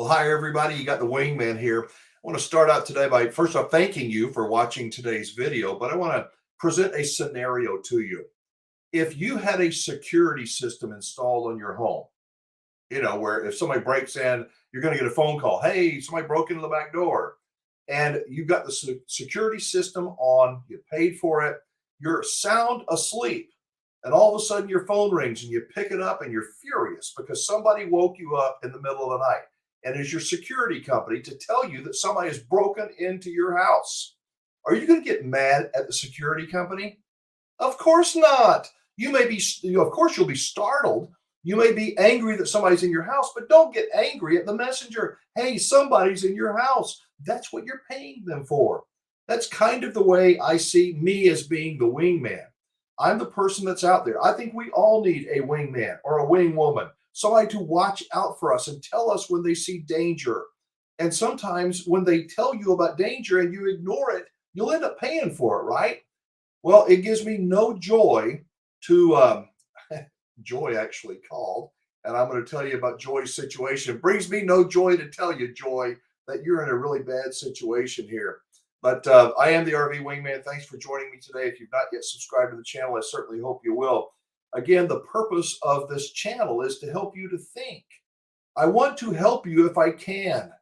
hi everybody. You got the Wingman here. I want to start out today by first off thanking you for watching today's video, but I want to present a scenario to you. If you had a security system installed on your home, where if somebody breaks in, you're going to get a phone call. Hey, somebody broke into the back door. And you've got the security system on, you paid for it, you're sound asleep. And all of a sudden your phone rings and you pick it up and you're furious because somebody woke you up in the middle of the night. And it's your security company to tell you that somebody has broken into your house. Are you going to get mad at the security company? Of course not. You may be, of course you'll be startled. You may be angry that somebody's in your house, but don't get angry at the messenger. Hey, somebody's in your house. That's what you're paying them for. That's kind of the way I see me as being the wingman. I'm the person that's out there. I think we all need a wingman or a wing woman, somebody to watch out for us and tell us when they see danger. And sometimes when they tell you about danger and you ignore it, you'll end up paying for it, right? Well, it gives me no joy to, Joy actually called, and I'm going to tell you about Joy's situation. It brings me no joy to tell you, Joy, that you're in a really bad situation here. But I am the RV Wingman. Thanks for joining me today. If you've not yet subscribed to the channel, I certainly hope you will. Again, the purpose of this channel is to help you to think. I want to help you if I can.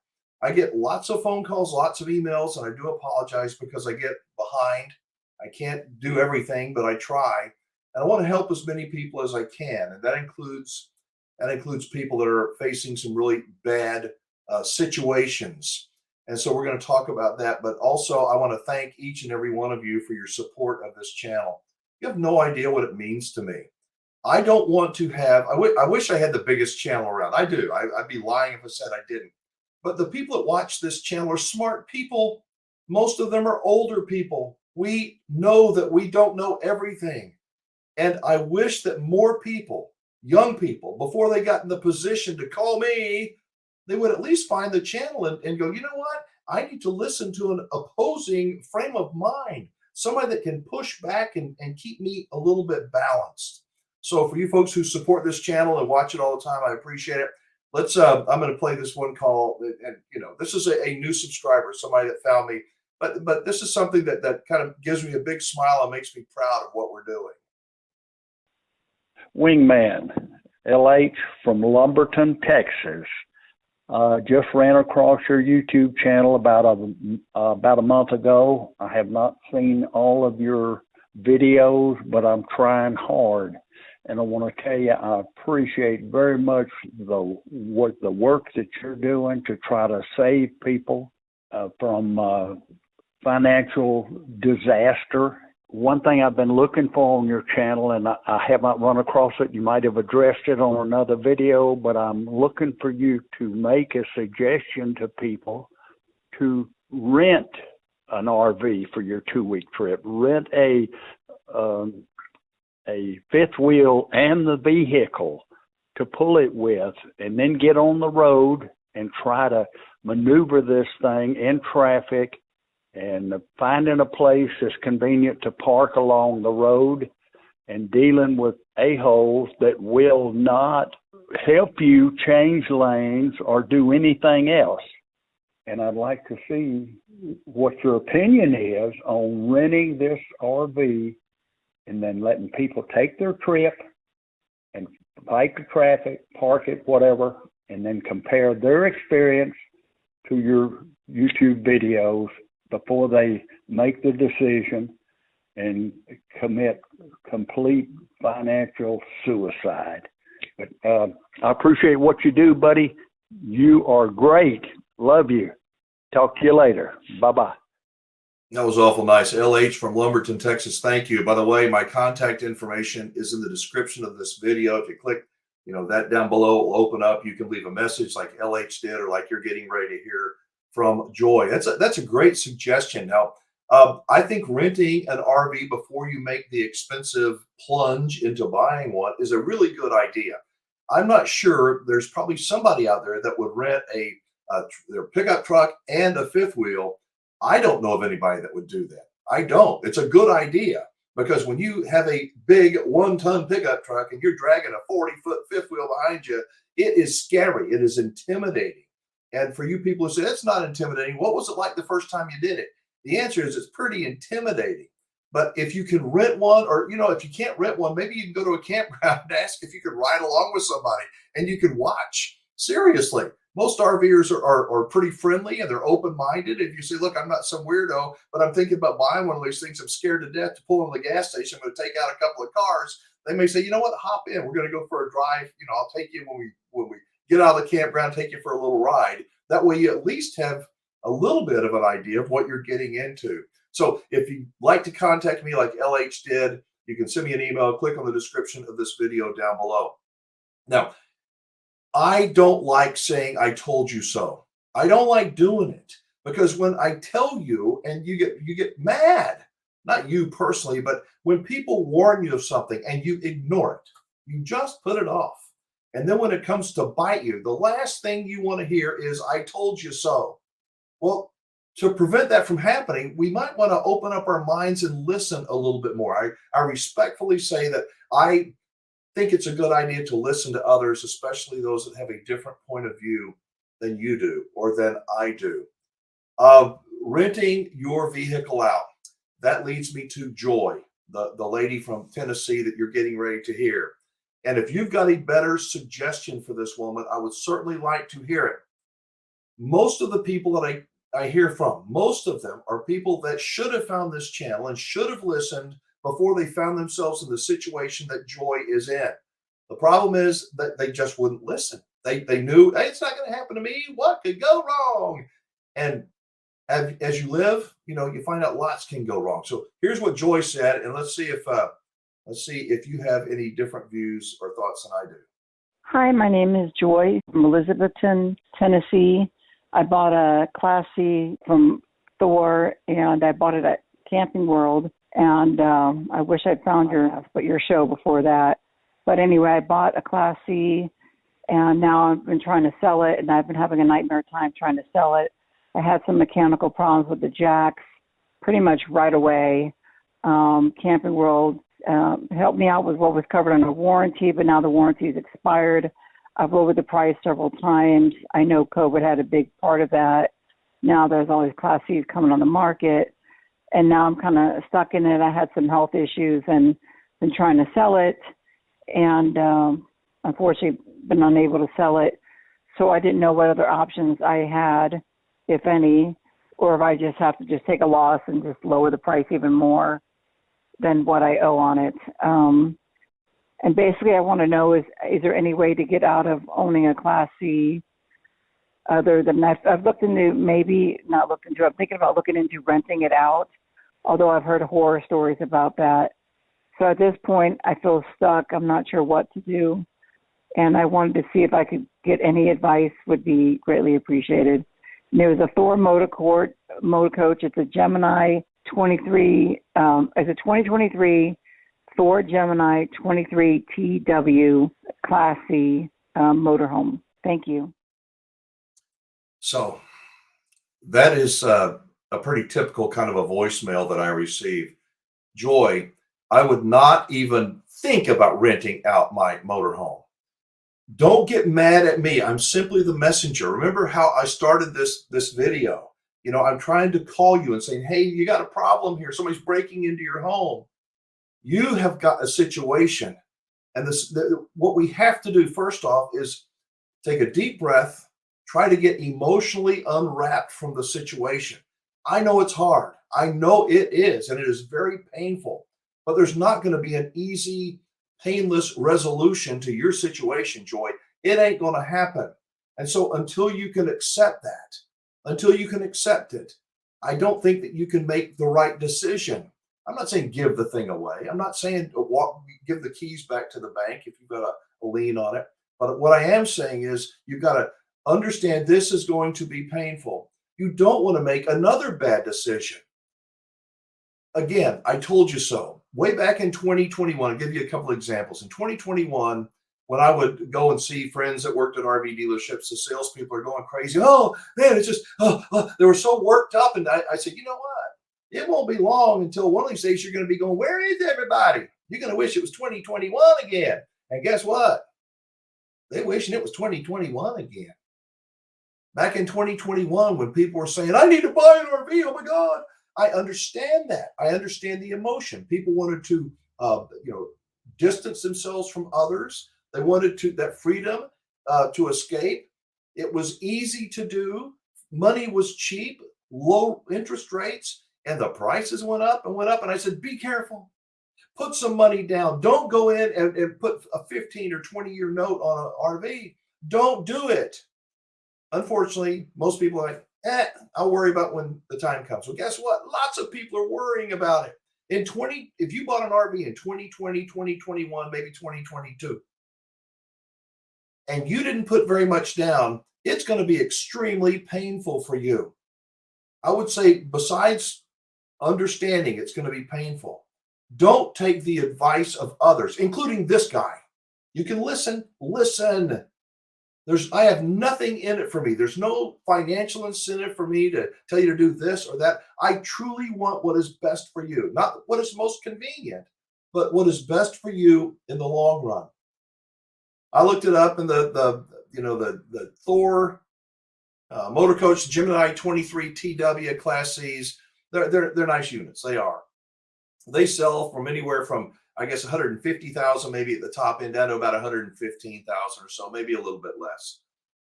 I get lots of phone calls, lots of emails, and I do apologize because I get behind. I can't do everything, but I try. And I want to help as many people as I can. And that includes people that are facing some really bad situations. And so we're going to talk about that. But also, I want to thank each and every one of you for your support of this channel. You have no idea what it means to me. I don't want to have, I wish I had the biggest channel around. I do. I'd be lying if I said I didn't. But the people that watch this channel are smart people. Most of them are older people. We know that we don't know everything. And I wish that more people, young people, before they got in the position to call me, they would at least find the channel and go, you know what? I need to listen to an opposing frame of mind, somebody that can push back and keep me a little bit balanced. So for you folks who support this channel and watch it all the time, I appreciate it. Let's, I'm going to play this one call. And this is a new subscriber, somebody that found me. But this is something that kind of gives me a big smile and makes me proud of what we're doing. Wingman LH from Lumberton, Texas. Just ran across your YouTube channel about a month ago. I have not seen all of your videos, but I'm trying hard. And I want to tell you, I appreciate very much the work that you're doing to try to save people from financial disaster. One thing I've been looking for on your channel, and I have not run across it, you might have addressed it on another video, but I'm looking for you to make a suggestion to people to rent an RV for your 2-week trip. Rent a fifth wheel and the vehicle to pull it with, and then get on the road and try to maneuver this thing in traffic and finding a place that's convenient to park along the road and dealing with a-holes that will not help you change lanes or do anything else. And I'd like to see what your opinion is on renting this RV and then letting people take their trip and fight the traffic, park it, whatever, and then compare their experience to your YouTube videos before they make the decision and commit complete financial suicide. But I appreciate what you do, buddy. You are great. Love you. Talk to you later. Bye-bye. That was awful nice. LH from Lumberton, Texas. Thank you. By the way, my contact information is in the description of this video. If you click, that down below, it will open up. You can leave a message like LH did, or like you're getting ready to hear from Joy. That's a great suggestion. Now, I think renting an RV before you make the expensive plunge into buying one is a really good idea. I'm not sure, there's probably somebody out there that would rent their pickup truck and a fifth wheel. I don't know of anybody that would do that. I don't. It's a good idea, because when you have a big 1-ton pickup truck and you're dragging a 40-foot fifth wheel behind you, it is scary. It is intimidating. And for you people who say it's not intimidating, what was it like the first time you did it? The answer is it's pretty intimidating. But if you can rent one, or if you can't rent one, maybe you can go to a campground and ask if you could ride along with somebody and you can watch. Seriously, most RVers are pretty friendly and they're open-minded. If you say, look, I'm not some weirdo, but I'm thinking about buying one of these things, I'm scared to death to pull in the gas station, I'm going to take out a couple of cars. They may say, you know what, hop in. We're going to go for a drive. I'll take you when we get out of the campground, take you for a little ride. That way you at least have a little bit of an idea of what you're getting into. So if you'd like to contact me like LH did, you can send me an email, click on the description of this video down below. Now, I don't like saying I told you so. I don't like doing it because when I tell you and you get mad, not you personally, but when people warn you of something and you ignore it, you just put it off. And then when it comes to bite you, the last thing you want to hear is, I told you so. Well, to prevent that from happening, we might want to open up our minds and listen a little bit more. I respectfully say that I think it's a good idea to listen to others, especially those that have a different point of view than you do or than I do. Renting your vehicle out. That leads me to Joy, the lady from Tennessee that you're getting ready to hear. And if you've got a better suggestion for this woman, I would certainly like to hear it. Most of the people that I hear from, most of them are people that should have found this channel and should have listened before they found themselves in the situation that Joy is in. The problem is that they just wouldn't listen. They knew, hey, it's not going to happen to me. What could go wrong? And as you live, you find out lots can go wrong. So here's what Joy said, and let's see if you have any different views or thoughts than I do. Hi, my name is Joy from Elizabethton, Tennessee. I bought a Class C from Thor, and I bought it at Camping World. And I wish I'd found your show before that. But anyway, I bought a Class C, and now I've been trying to sell it, and I've been having a nightmare time trying to sell it. I had some mechanical problems with the jacks pretty much right away. Camping World helped me out with what was covered under warranty, but now the warranty is expired. I've lowered the price several times. I know COVID had a big part of that. Now there's all these Class Cs coming on the market, and now I'm kind of stuck in it. I had some health issues and been trying to sell it, and unfortunately been unable to sell it. So I didn't know what other options I had, if any, or if I just have to just take a loss and just lower the price even more than what I owe on it. And basically I want to know, is there any way to get out of owning a Class C other than I've looked into, maybe not looked into, I'm thinking about looking into renting it out, although I've heard horror stories about that. So at this point, I feel stuck. I'm not sure what to do. And I wanted to see if I could get any advice, would be greatly appreciated. And there was a Thor motor coach. It's a Gemini 23, it's a 2023 Thor Gemini 23 TW Class C motorhome. Thank you. So that is a pretty typical kind of a voicemail that I receive. Joy, I would not even think about renting out my motorhome. Don't get mad at me. I'm simply the messenger. Remember how I started this video? I'm trying to call you and saying, hey, you got a problem here. Somebody's breaking into your home. You have got a situation. And what we have to do first off is take a deep breath, try to get emotionally unwrapped from the situation. I know it's hard. I know it is, and it is very painful, but there's not going to be an easy, painless resolution to your situation, Joy. It ain't going to happen. And so until you can accept that, until you can accept it, I don't think that you can make the right decision. I'm not saying give the thing away. I'm not saying give the keys back to the bank if you've got a lien on it. But what I am saying is you've got to understand this is going to be painful. You don't want to make another bad decision. Again, I told you so. Way back in 2021, I'll give you a couple of examples. In 2021, when I would go and see friends that worked at RV dealerships, the salespeople are going crazy. Oh, man, it's just, they were so worked up. And I said, you know what? It won't be long until one of these days you're going to be going, where is everybody? You're going to wish it was 2021 again. And guess what? They're wishing it was 2021 again. Back in 2021, when people were saying, I need to buy an RV, oh my God, I understand that. I understand the emotion. People wanted to, distance themselves from others. They wanted to that freedom to escape. It was easy to do. Money was cheap, low interest rates, and the prices went up and went up. And I said, be careful. Put some money down. Don't go in and put a 15 or 20-year note on an RV. Don't do it. Unfortunately, most people are like, I'll worry about when the time comes. Well, guess what? Lots of people are worrying about it. If you bought an RV in 2020, 2021, maybe 2022, and you didn't put very much down, it's going to be extremely painful for you. I would say, besides understanding it's going to be painful, don't take the advice of others, including this guy. You can listen. I have nothing in it for me. There's no financial incentive for me to tell you to do this or that. I truly want what is best for you, not what is most convenient, but what is best for you in the long run. I looked it up in the Thor Motor Coach Gemini 23 TW Class Cs. They're nice units. They are. They sell from anywhere from, I guess, 150,000 maybe at the top end down to about 115,000 or so, maybe a little bit less.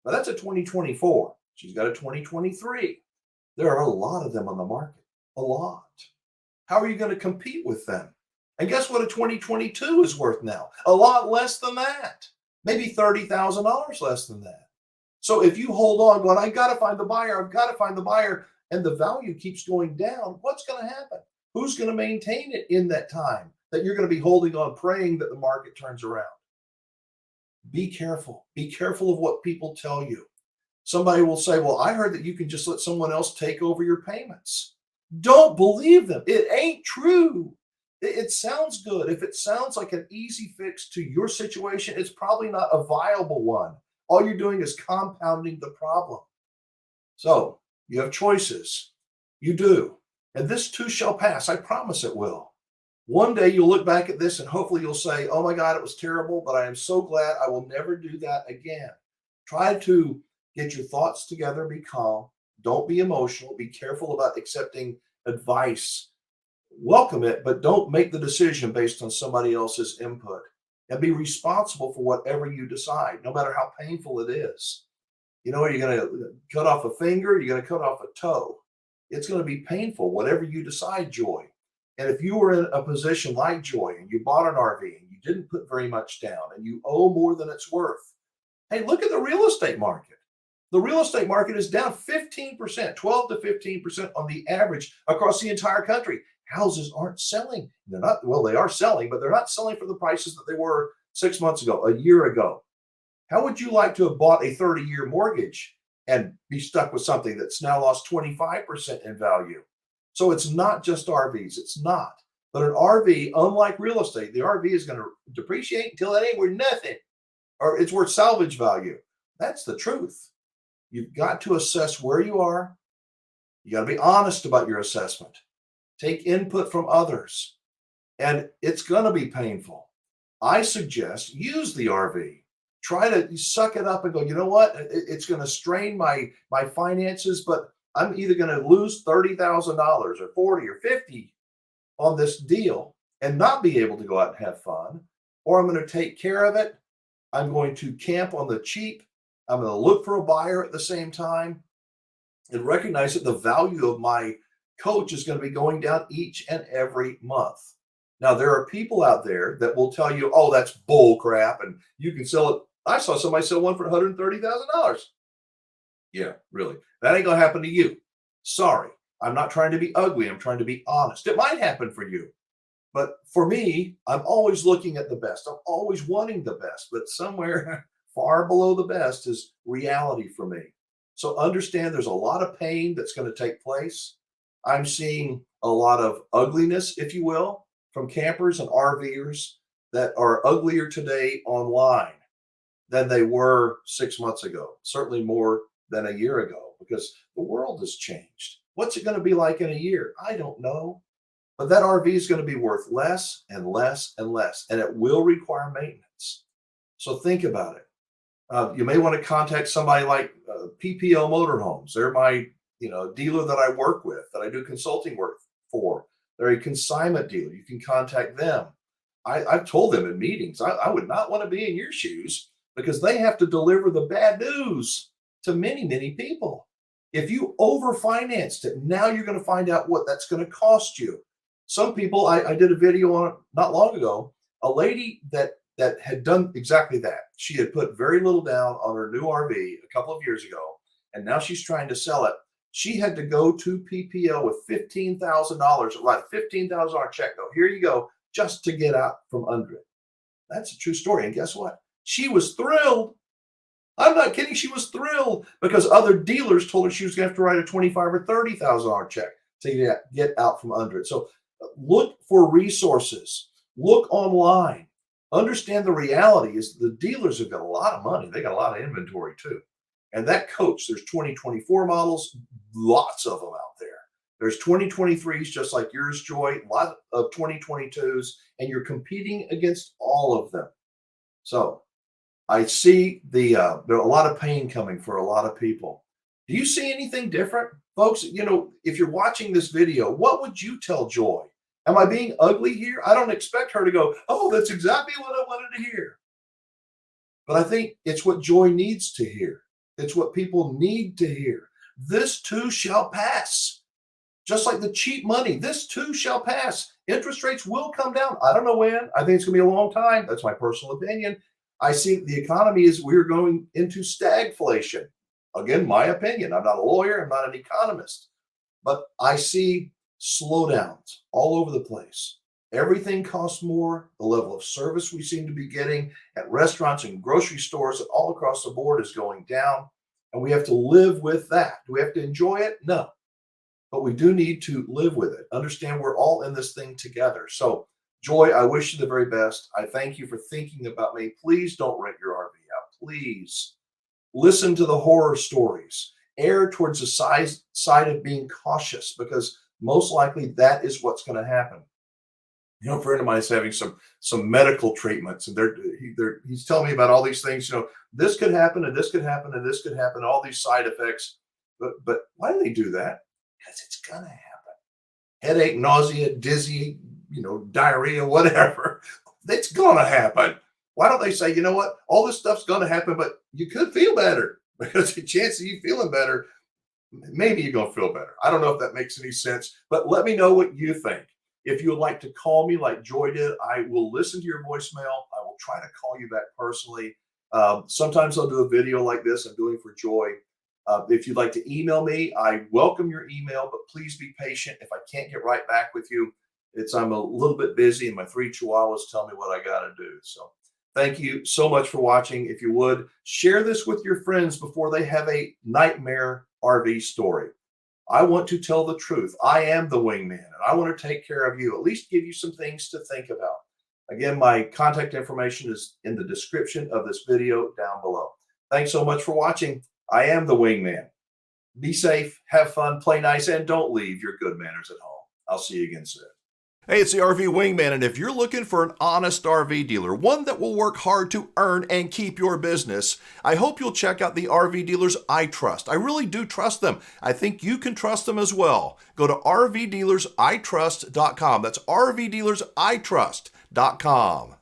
Now that's a 2024. She's got a 2023. There are a lot of them on the market, a lot. How are you going to compete with them? And guess what a 2022 is worth now? A lot less than that, maybe $30,000 less than that. So if you hold on going, I've got to find the buyer, and the value keeps going down, what's going to happen? Who's going to maintain it in that time that you're going to be holding on, praying that the market turns around? Be careful. Be careful of what people tell you. Somebody will say, well, I heard that you can just let someone else take over your payments. Don't believe them. It ain't true. It sounds good. If it sounds like an easy fix to your situation, it's probably not a viable one. All you're doing is compounding the problem. So you have choices. You do. And this too shall pass. I promise it will. One day you'll look back at this and hopefully you'll say, oh my God, it was terrible, but I am so glad I will never do that again. Try to get your thoughts together, be calm. Don't be emotional. Be careful about accepting advice. Welcome it, but don't make the decision based on somebody else's input. And be responsible for whatever you decide, no matter how painful it is. You know, you're going to cut off a finger, you're going to cut off a toe. It's going to be painful, whatever you decide, Joy. And if you were in a position like Joy and you bought an RV and you didn't put very much down and you owe more than it's worth, hey, look at the real estate market. The real estate market is down 15%, 12 to 15% on the average across the entire country. Houses aren't selling. They are selling, but they're not selling for the prices that they were 6 months ago, a year ago. How would you like to have bought a 30-year mortgage and be stuck with something that's now lost 25% in value? So it's not just RVs. It's not. But an RV, unlike real estate, the RV is going to depreciate until it ain't worth nothing, or it's worth salvage value. That's the truth. You've got to assess where you are. You got to be honest about your assessment. Take input from others. And it's going to be painful. I suggest use the RV. Try to suck it up and go, you know what? It's going to strain my finances, but I'm either going to lose $30,000 or 40 or 50 on this deal and not be able to go out and have fun, or I'm going to take care of it. I'm going to camp on the cheap. I'm going to look for a buyer at the same time and recognize that the value of my coach is going to be going down each and every month. Now, there are people out there that will tell you, oh, that's bull crap, and you can sell it. I saw somebody sell one for $130,000. Yeah, really. That ain't going to happen to you. Sorry. I'm not trying to be ugly. I'm trying to be honest. It might happen for you. But for me, I'm always looking at the best. I'm always wanting the best. But somewhere far below the best is reality for me. So understand there's a lot of pain that's going to take place. I'm seeing a lot of ugliness, if you will, from campers and RVers that are uglier today online than they were 6 months ago, certainly more than a year ago, because the world has changed. What's it going to be like in a year? I don't know. But that RV is going to be worth less and less and less, and it will require maintenance. So think about it. You may want to contact somebody like PPL Motorhomes. They're my dealer that I work with, that I do consulting work for. They're a consignment dealer. You can contact them. I've told them in meetings, I would not want to be in your shoes because they have to deliver the bad news to many, many people. If you overfinanced it, now you're going to find out what that's going to cost you. Some people, I did a video on it not long ago, a lady that had done exactly that. She had put very little down on her new RV a couple of years ago, and now she's trying to sell it. She had to go to PPL with $15,000, write a $15,000 check. Go, here you go, just to get out from under it. That's a true story. And guess what? She was thrilled. I'm not kidding. She was thrilled because other dealers told her she was going to have to write a $25,000 or $30,000 check to get out from under it. So look for resources. Look online. Understand the reality is the dealers have got a lot of money. They got a lot of inventory too. And that coach, there's 2024 models, lots of them out there. There's 2023s just like yours, Joy, a lot of 2022s, and you're competing against all of them. So I see there's a lot of pain coming for a lot of people. Do you see anything different? Folks, if you're watching this video, what would you tell Joy? Am I being ugly here? I don't expect her to go, oh, that's exactly what I wanted to hear. But I think it's what Joy needs to hear. It's what people need to hear. This too shall pass. Just like the cheap money, this too shall pass. Interest rates will come down. I don't know when. I think it's going to be a long time. That's my personal opinion. I see the economy is we're going into stagflation. Again, my opinion. I'm not a lawyer. I'm not an economist. But I see slowdowns all over the place. Everything costs more. The level of service we seem to be getting at restaurants and grocery stores and all across the board is going down. And we have to live with that. Do we have to enjoy it? No. But we do need to live with it. Understand we're all in this thing together. So, Joy, I wish you the very best. I thank you for thinking about me. Please don't rent your RV out. Please listen to the horror stories. Err towards the side of being cautious because most likely that is what's going to happen. A friend of mine is having some medical treatments, and he's telling me about all these things. This could happen, and this could happen, and this could happen. All these side effects, but why do they do that? Because it's gonna happen. Headache, nausea, dizzy, diarrhea, whatever. It's gonna happen. Why don't they say, you know what? All this stuff's gonna happen, but you could feel better because the chance of you feeling better, maybe you're gonna feel better. I don't know if that makes any sense, but let me know what you think. If you would like to call me like Joy did, I will listen to your voicemail. I will try to call you back personally. Sometimes I'll do a video like this I'm doing for Joy. If you'd like to email me, I welcome your email, but please be patient. If I can't get right back with you, I'm a little bit busy and my 3 chihuahuas tell me what I got to do. So thank you so much for watching. If you would, share this with your friends before they have a nightmare RV story. I want to tell the truth. I am the wingman, and I want to take care of you, at least give you some things to think about. Again, my contact information is in the description of this video down below. Thanks so much for watching. I am the wingman. Be safe, have fun, play nice, and don't leave your good manners at home. I'll see you again soon. Hey, it's the RV Wingman, and if you're looking for an honest RV dealer, one that will work hard to earn and keep your business, I hope you'll check out the RV dealers I trust. I really do trust them. I think you can trust them as well. Go to rvdealersitrust.com. That's rvdealersitrust.com.